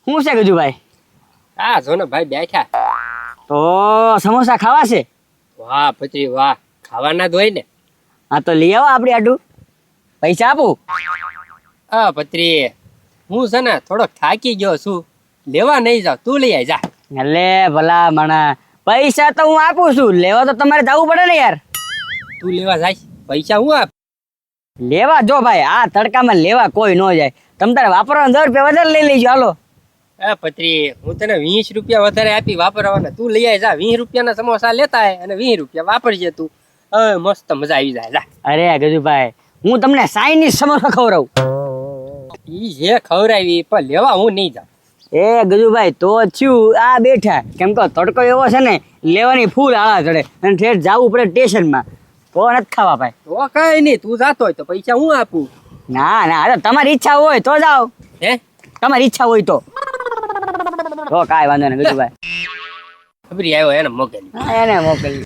શું છે ગજુભાઈ? આ જો ને ભાઈ બેઠા. તો સમોસા ખાવા છે? વાહ પત્રી વાહ, ખાવાના જ હોય ને. હા તો લઈ આવો આપડી આટું. પૈસા આપું? હા પત્રી, હું છે ને થોડોક થાકી ગયો છું, લેવા નહીં જાવ, તું લઈ આય જા. એટલે ભલા મણા, પૈસા તો હું આપું છું, લેવા તો તમારે જવું પડે ને યાર. તું લેવા જાય, પૈસા હું આપ. લેવા જો ભાઈ, આ તડકામાં લેવા કોઈ ન જાય. તમે તારે વાપરવાના 10 રૂપિયા વધારે લઈ લેજો. હાલો. હા પત્રી, હું તને 20 રૂપિયા વધારે આપી વાપરવાના, તું લઈ આય જા. 20 રૂપિયાના સમોસા લેતા આય અને 20 રૂપિયા વાપરજે તું. મસ્ત મજા આવી જાય જા. અરે ગજુભાઈ, હું તમને ચાઇનીઝ સમોસા ખવડાવું. ઈ જે ખવડાવી પણ લેવા હું નહીં જાઉં. એ ગજુભાઈ તો થયું આ બેઠા, કેમ કે તડકો એવો છે ને, લેવાની ફૂલ આળા ચડે અને ઠેઠ જવું પડે સ્ટેશનમાં, તો નથી ખાવા ભાઈ. તો કઈ નહીં, તું જાતો હોય તો પૈસા હું આપું. ના ના, અરે તમારી ઈચ્છા હોય તો જાઓ. હે, તમારી ઈચ્છા હોય તો કાંઈ વાંધો નહીં ગજુભાઈ. ખબર આવ્યો એને મોકલી. હા, એને મોકલી.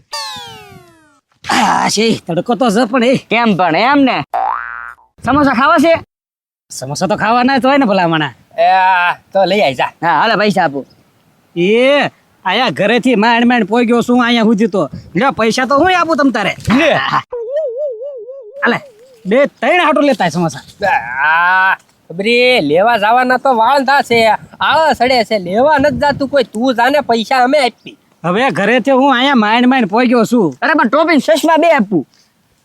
આ છે તડકો તો છે પણ કેમ પણ એમ ને, સમોસા ખાવા છે? સમોસા તો ખાવાના જ હોય ને ભલા મણા. તો લઈ આય જા. હા હાલે પૈસા આપું. એ આયા ઘરેથી માંડ માંડ પોઈ ગયો છું અહીંયા સુધી, તો લ્યો પૈસા તો હું આપું તમ તારે. હાલે 2-3 હાટો લેતા સમોસા. ખબરી લેવા જવાના તો વાંધા છે, આળા સડે છે, લેવા નથી જાતું કોઈ. તું જાને, પૈસા અમે આપી. હવે ઘરેથી હું અહીંયા માંડ માંડ પોઈ ગયો છું. અરે પણ ટોપી ચશ્મા 2 આપું.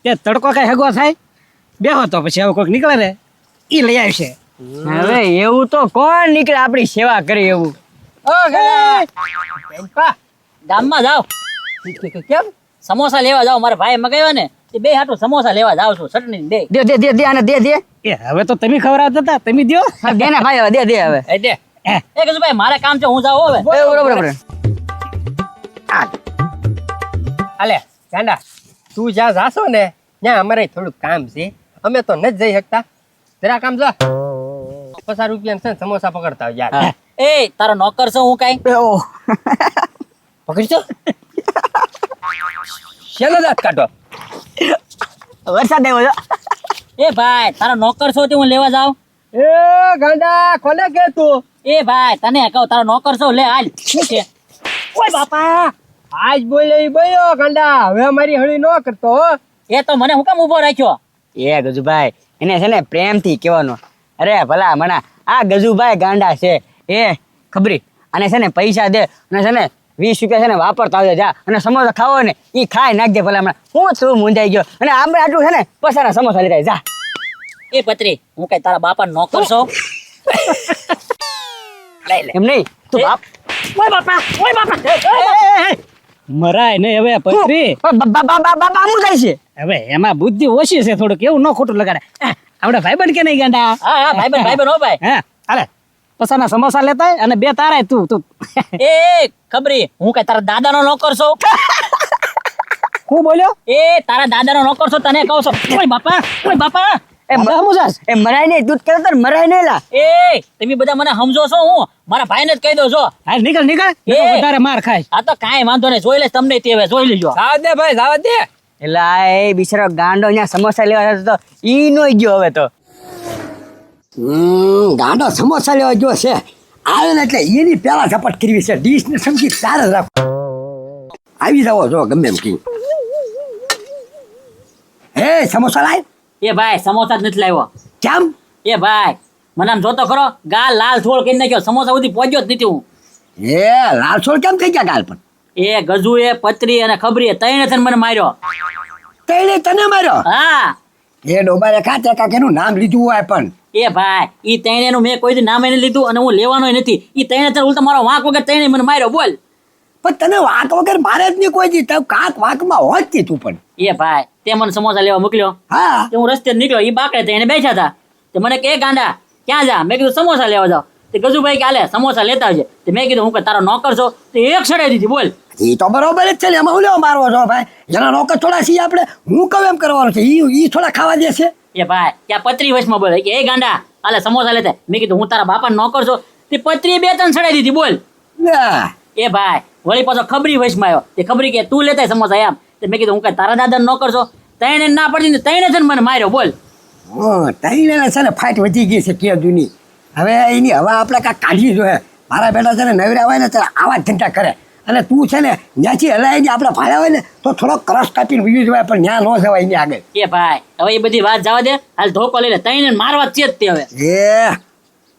તે તડકો કઈ હગો થાય બેહો તો પછી હવે કોઈક નીકળે રે ઈ લઈ આવશે. હવે એવું તો કોણ નીકળે આપણી સેવા કરી એવું. ગામમાં જાઓ, કેમ? સમોસા લેવા જાઓ. મારા ભાઈ મગાવ્યા ને તે 2 હાટુ સમોસા લેવા જાવ છું. ચટણી દે. દે દે દે દે આને દે દે. એ હવે તો તમે ખવડાવતા હતા, તમે દ્યો. હા, દે ને ભાઈ, હવે દે દે હવે. એ દે. એ કીધું ભાઈ મારે કામ છે, હું જાઉં હવે. એ બરોબર. હાલે ગાંડા, તું જ્યાં જાશો ને ત્યાં અમારે થોડુંક કામ છે, અમે તો નથી જઈ શકતા. જરા કામ જો, 50 રૂપિયા છે ને સમોસા પકડતા હોય યાર. એ તારો નોકર છો હું કાઈ? ઓહ, પકડશો? શેનો દાંત કાઢો? વરસાદ આવ્યો છે. એ ભાઈ તારો નોકર છો તે હું લેવા જાઉં? એ ગાંડા, કોને કે તું? એ ભાઈ તને કહું, તારો નોકર છો, લે હાલ. શું છે? ઓય બાપા, આજ બોલે ઈ બોલ્યો ગાંડા, હવે મારી હળી ન કરતો હો. એ તો મને હું કામ ઉભો રાખ્યો? એ ગજુભાઈ, એને છે ને પ્રેમથી કહેવાનું, અરે ભલા મણા આ ગજુભાઈ ગાંડા છે. એ ખબરી, અને છે ને પૈસા દે અને છે ને 20 રૂપિયા છે ને વાપરતા આવજે જા, અને સમોસા ખાવો ને ઈ ખાઈ નાખજે ભલા મણા. હું છું મૂંઝાઈ ગયો, અને આપણે આટલું છે ને પસારા સમોસા લીધા જા. એ પત્રી, હું કઈ તારા બાપા નોકર છો? એમ નહીં તું બાપ. ઓય બાપા, ઓય બાપા. મરાય નહીં હવે પત્રી. બાબા હું થાય છે? હવે એમાં બુદ્ધિ ઓછી છે થોડુંક, એવું ન ખોટું લગાડે. આપણે ભાઈબંધ કે નહીં ગાંડા? હા હા ભાઈબંધ હો ભાઈ. હા હાલે પસાના સમોસા લેતા અને 2 તારાય તું. એ ખબરી, હું કઈ તારા દાદાનો નોકર છો? હું બોલ્યો? એ તારા દાદાનો નોકર છો, તને કહું છો. ઓય બાપા, ઓય બાપા. એ મરાય નહીં, દૂધ કરે તો મરાય નહીં લા. એ તમે બધા મને સમજો છો, હું મારા ભાઈને જ કહી દઉં છો. હાલ નીકળ વધારે માર ખાય. આ તો કાંઈ વાંધો નહીં, જોઈ લેશ તમને તે હવે, જોઈ લેજો. જાવા દે ભાઈ, જાવા દે. એટલે એ બિચારો ગાંડો અહીંયા સમોસા લેવા જતો તો ઈ નો ગયો. હવે તો ગાંડો સમોસા લેવા ગયો છે, આવે ને એટલે એની પેલા ઝપટ કરવી છે. ડીશ ને સમજી તારે રાખ, આવી જાવ જો ગમે એમ કી. હે સમોસા લાય. એ ભાઈ સમોસા જ નથી લાવ્યો. કેમ? એ ભાઈ મને આમ જોતો ખરો, ગાલ લાલ થોડ કરી નાખ્યો, સમોસા સુધી પહોંચ્યો જ નથી હું. એ લાલસોળ કેમ થઈ ગયા ગાલ પણ? એ ગજુ એ પત્રી અને ખબરી ત્રણે થઈને મને માર્યો. તેણે તને માર્યો? હા એ ડોબારે ખાતે કાકેનું નામ લીધું હોય પણ. એ ભાઈ ઈ ત્રણેયનું મેં કોઈ દી નામ એને લીધું અને હું લેવાનો નથી. ઈ ત્રણે થઈને ઉલટા મારો વાંક વગર ત્રણે મને માર્યો. બોલ. પણ તને વાંક વગર મારે જ નહીં કોઈ દી, તો કાંક વાંકમાં હોત તી તું પણ. એ ભાઈ તે મને સમોસા લેવા મોકલ્યો, હા તે હું રસ્તે જ નીકળ્યો, ઈ બાકડે તેને બેઠા હતા. તે મને કે ગાંડા ક્યાં જા? મેં કીધું સમોસા લેવા જાવ. તે ગજુભાઈ કે હાલે સમોસા લેતા આવજે. તે મેં કીધું હું કે તારો નોકર છો? તે એક સડાઈ દીધી. બોલ. એ તો બરોબર જ છે ને, એમાં હું લેવા મારવો છો ભાઈ? જેના નોકર થોડા છીએ આપણે, હું કહું એમ કરવાનું છે, ઈ થોડા ખાવા દે છે. એ ભાઈ ત્યાં પત્રી વચમાં બોલે કે એ ગાંડા હાલે સમોસા લેતા. મેં કીધું હું તારા બાપા નોકર છો? તે પત્રી 2-3 સડાઈ દીધી. બોલ. લે, એ ભાઈ વળી પાછો ખબરી વચમાં આવ્યો. તે ખબરી કે તું લેતા સમોસા એમ. તે મેં કીધું હું કઈ તારા દાદા નોકર છો? તઈને ના પડી ને તઈને છે ને મને માર્યો. બોલ. તઈને છે ને ફાઇટ વધી ગઈ છે કે જૂની. હવે એની હવા આપણે કાંઈક કાઢી જોઈએ. મારા બેટા છે ને નવરા હોય ને ત્યારે આવા જ ધંધા કરે અને તું છે ને ત્યાંથી હલાય ને આપણે ભાડ્યા હોય ને તો થોડોક ક્રશ કાપીને વીવી જવાય પણ ત્યાં ન જવાય એની આગળ. એ ભાઈ હવે એ બધી વાત જવા દે, હાલ ધોકો લઈ લે, તઈને મારવા જ છે જ તે હવે.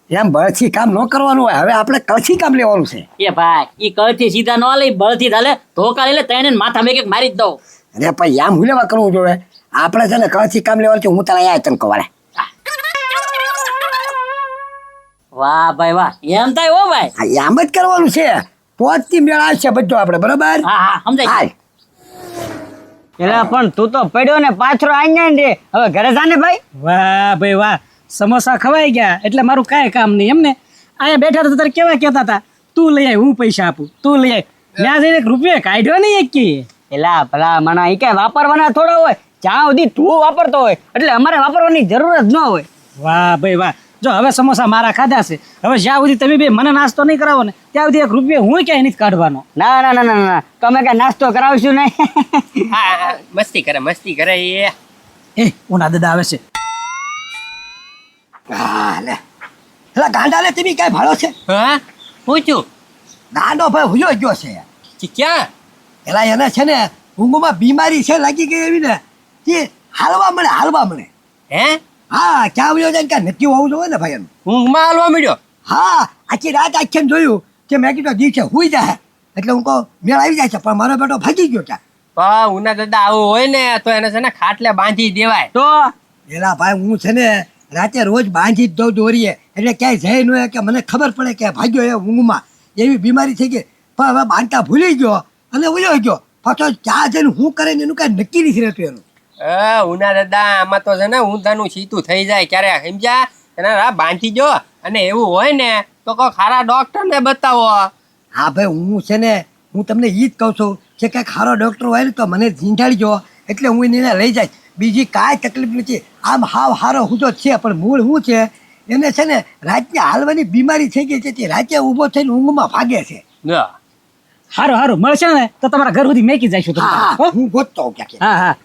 એમ બળથી કામ ન કરવાનું હોય, હવે આપણે કળથી કામ લેવાનું છે. એ ભાઈ ઈ કળથી સીધા ન લઈ, બળથી ચાલે, ધોકા લઈ લે, તઈને માથા મેં એક મારી જ દઉં. અરે પણ આમ હું લેવા કરવું જોઈએ, આપણે છે ને કળથી કામ લેવાનું છે. હું તને અહીંયા તને કવાડે. વાહ ભાઈ વાહ, એમ થાય હો ભાઈ. હા આમ જ કરવાનું છે, પોતથી મેળ આવશે બધો આપણે, બરોબર? હા હા સમજાય. હાલ. એલા પણ તું તો પડ્યો ને પાછળ આઈ ને, હવે ઘરે જા ને ભાઈ. વાહ ભાઈ વાહ, સમોસા ખવાઈ ગયા એટલે મારું કાંઈ કામ નહીં. એમને અહીંયા બેઠા હતા તારે કેવા કહેતા હતા, તું લઈ આય હું પૈસા આપું, તું લઈ આય. ત્યાં જઈને રૂપિયા કાઢ્યો નહીં એક કી. એલા ભલા મણા ઈ કઈ વાપરવાના થોડા હોય, જ્યાં સુધી તું વાપરતો હોય એટલે અમારે વાપરવાની જરૂર જ ન હોય. વાહ ભાઈ વાહ, જો હવે સમોસા મારા ખાધા છે, હવે જ્યાં સુધી તમે બે મને નાસ્તો નહીં કરાવો ને ત્યાં સુધી એક રૂપિયા હું ક્યાંય નથી કાઢવાનો. ના ના ના ના ના, તમે કઈ નાસ્તો કરાવશું નહીં. હા મસ્તી કરે એ. એ ઉના દાદા આવે છે. હા લે એટલે ગાંડા લે તમે કાંઈ ભાડો છે? હા પૂછ્યું ગાંડો ભાઈ હુયો ગયો છે. કે ક્યાં? એલા એને છે ને ઊંઘમાં બીમારી છે લાગી ગઈ એવી ને તે હાલવા મળે. હે હા ક્યાં આવ્યો જાય ક્યાં નથી હોવું જોઈએ ને ભાઈ એનું. ઊંઘમાં હાલવા મળ્યો? હા આખી રાત આખી જોયું કે મેં કીધું દિવસે હુઈ જાય એટલે હું કહું મેળ આવી જાય છે, પણ મારો બેટો ભાગી ગયો ત્યાં. પણ ઉના દાદા આવું હોય ને તો એને છે ને ખાટલે બાંધી દેવાય. તો એલા ભાઈ હું છે ને રાતે રોજ બાંધી જ દઉં દોરીએ એટલે ક્યાંય જાય ન હોય કે મને ખબર પડે કે ભાગ્યો એ ઊંઘમાં એવી બીમારી થઈ ગઈ. પણ હવે બાંધતા ભૂલી ગયો અને ઉયો ગયો પાછો ક્યાં જઈને હું કરે ને એનું કાંઈ નક્કી નથી રહેતું એનું. ઉના દાદા આમાં તો છે ને ઊંધાનું સીતું થઈ જાય ક્યારે સમજ્યા? એના બાંધી જો અને એવું હોય ને તો કોઈ ખારા ડોક્ટર ને બતાવો. હા ભાઈ હું છે ને હું તમને એ જ કહું છું કે કાંઈક સારો ડૉક્ટર હોય ને તો મને ઝીંઝાડજો એટલે હું એને લઈ જાય. બીજી કાંઈ તકલીફ નથી, આમ હાવ હારો હુજો છે પણ મૂળ શું છે એને છે ને રાતને હાલવાની બીમારી થઈ ગઈ છે તે રાતે ઊભો થઈને ઊંઘમાં ભાગે છે. હારું હારું મળશે ને તો તમારા ઘર સુધી મેકી જઈશું તમે. હા હો? હું ગોતતો હોઉં ક્યાંક. હા હા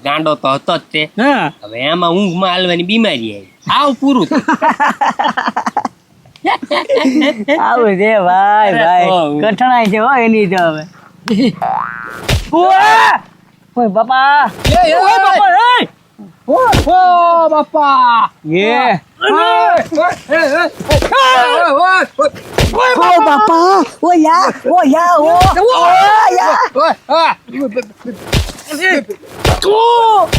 ગાંડો તો હતો જ તે, હા હવે એમાં ઊંઘમાં હાલવાની બીમારી આવી. આવ પૂરું થયું. આવું છે ભાઈ ભાઈ, કઠણાઈ છે હો એની તો હવે. ઓય બાપા, ઓય બાપા, એ! ઓ બાપા એ ઓ બાપા ઓ યા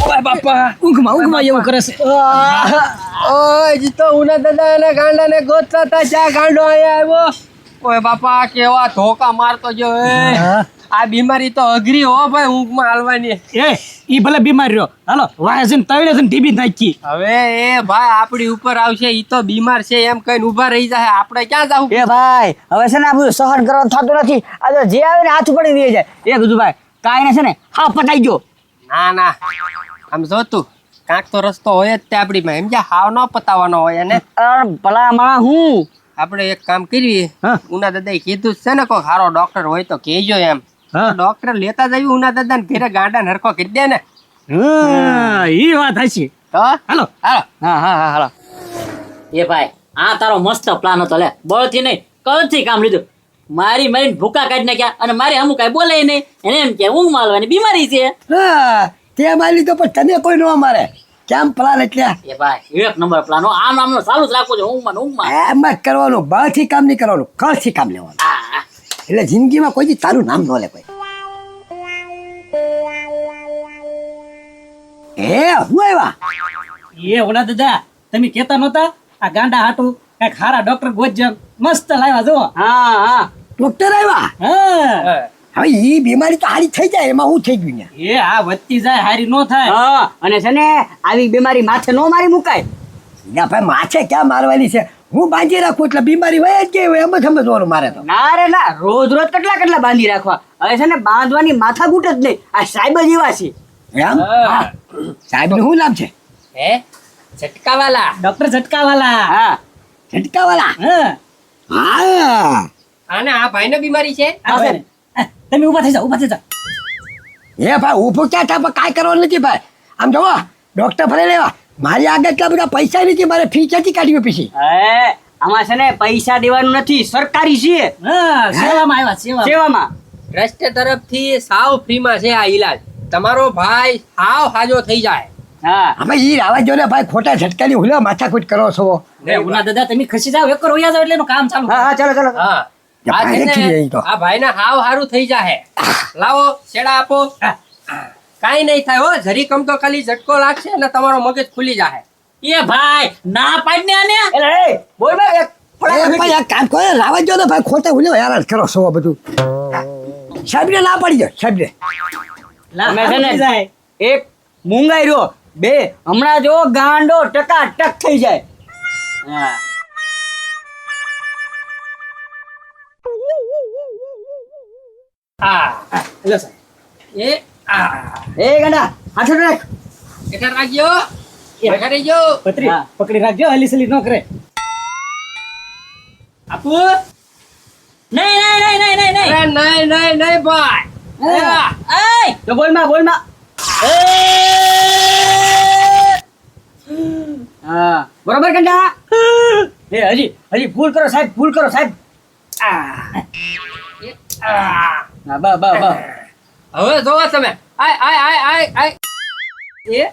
ઓય બાપા, ઊંઘમાં એવું કરે છે. ઓય જીતો ઉના દાદા અને ગાંડા ને ગોતતા હતા, જ્યાં ગાંડો અહીંયા આવ્યો. ઓય બાપા કેવા ધોકા મારતો જો આ બીમારી તો અઘરી હો ભાઈ ઊંઘમાં હાલવાની. એ ઈ ભલે બીમાર રહ્યો, હાલો વાય છે તળે છે ટીબી નાખી. હવે એ ભાઈ આપણી ઉપર આવશે, ઈ તો બીમાર છે એમ કઈને ઊભા રહી જાય, આપણે ક્યાં જાવું? એ ભાઈ હવે છે ને આ બધું સહન કરવાનું થતું નથી. આ તો જે આવે ને હાથ પડી દે જાય. એ કીધું ભાઈ કાંઈ ને છે ને હા પટાઈ ગયો. ના આમ જો તું કાંક તો રસ્તો હોય જ તે આપણી માં, એમ હાવ ન પતાવવાનો હોય. અને ભલા માણા હું આપણે એક કામ કરીએ, હા. ઉના દાદાએ કીધું જ છે ને કોઈ સારો ડોક્ટર હોય તો કહેજો એમ. હા. ડોક્ટર લેતા જઈએ ઉના દાદા ને ઘરે ગાંડા નરકો કરી દે ને. હા ઈ વાત હશે. તો હાલો હાલો. હા હાલો. એ ભાઈ આ તારો મસ્ત પ્લાન હતો, લે બળથી નહીં કળથી કામ લીધું. મારીને ભૂકા કાઢી નાખ્યા અને મારે અમુક કાંઈ બોલે નહીં, એને એમ કે ઊંઘ માલવાની બીમારી છે. હા તે મારી લીધો પણ તને કોઈ ન મારે કેમ પ્લાન એટલે એ ભાઈ એક નંબર પ્લાન હો, આમ ચાલુ જ રાખવો છે ઊંઘમાં. એમ જ કરવાનું, બહારથી કામ નહીં કરવાનું, કળથી કામ લેવાનું. હા એટલે જિંદગીમાં કોઈ દી તારું નામ ન લે કોઈ. હું આવ્યા એ ઓલા દાદા તમે કેતા નહોતા આ ગાંડા હાટું કઈક હારા ડોક્ટર ગોજમ મસ્ત લાવ્યા જો. હા ડોક્ટર આવ્યા. હા હવે ઈ બીમારી તો હારી થઈ જાય એમાં હું થઈ ગયું ને. એ આ વધતી જાય હારી નો થાય. હા અને છે ને આવી બીમારી માથે નો મારી મુકાય. ના ભાઈ માછે ક્યાં મારવાની છે, હું બાંધી રાખું એટલે બીમારી વહી જ ગઈ હોય એમ જ સમજવાનું મારે તો. ના રે ના, રોજ કેટલા બાંધી રાખવા. હવે છે ને બાંધવાની માથાકૂટ જ નહીં, આ સાહેબ જ એવા છે. એમ સાહેબ નું શું નામ છે? હે ઝટકાવાલા. ડોક્ટર ઝટકાવાલા. હા ઝટકાવાલા. હા હા આને આ ભાઈને બીમારી છે. આ છે ને. તમે ઊભા થઈ જાઓ. એ ભાઈ ઊભું ક્યાં થાય પણ કાંઈ કરવાનું નથી ભાઈ. આમ જોવો ડોક્ટર ભલે લેવા મારી આગળ એટલા બધા પૈસા નથી, મારે ફી ક્યાંથી કાઢવી પછી? હે આમાં છે ને પૈસા દેવાનું નથી, સરકારી છે હા સેવામાં આવ્યા સેવા સેવામાં. ટ્રસ્ટ તરફથી સાવ ફ્રીમાં છે આ ઈલાજ. તમારો ભાઈ સાવ હાજો થઈ જાય. હા હવે ઈ રાવા જો ને ભાઈ, ખોટા ઝટકાની હુલા માથાકૂટ કરો છો. ઉના દાદા તમે ખસી જાવ એક વયા જાવ એટલે એનું કામ ચાલુ હા હા ચાલો ચાલો. હા આ છે ભાઈ ને, ખીરી અહીં તો. આ ભાઈને હાવ હારું થઈ જાય. લાવો છેડા આપો. કાંઈ નહીં થાય હો, જરીકમ તો ખાલી ઝટકો લાગશે અને તમારો મગજ ખુલી જાય. એ ભાઈ ના પાડ ને આને. એટલે એ બોલ ભાઈ એક એ ફટાફટ ભાઈ આ કામ કરો, રાવા જો ને ભાઈ, ખોટા હુલા હેરાન કરો છો આ બધું. સાહેબને ના પાડી દો, સાહેબને. તમે છે ને એક મૂંગાઈ રહ્યો, બે હમણાં જો ગાંડો ટકાટક થઈ જાય. હા લો સાહેબ એ આ એ ગાંડા હાથો રાખ. કેટલા રાખજો ઘરે જો પત્રી હા. પકડી રાખજો હલી સલી ન કરે આપુ. નહીં નહીં નહીં નહીં નહીં નહીં. અરે નહીં નહીં નહીં ભાઈ. હા. એય! તો બોલમાં બોલમાં. હા બરોબર ગાંડા. એ હજી હજી ફૂલ કરો સાહેબ, ફૂલ કરો સાહેબ. હા બા બા બા. હવે જોવો તમે. આય આય આય આય આય. એ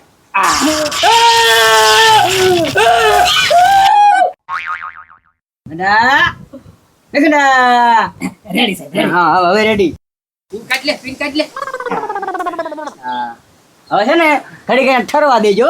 ગાંડા એ ગાંડા. રેડી સાહેબ રેડી. હા હવે રેડી. પિન કાઢ લે, પિન કાઢ લે. હા હવે છે ને ઘડી ઘડી ઠરવા દેજો.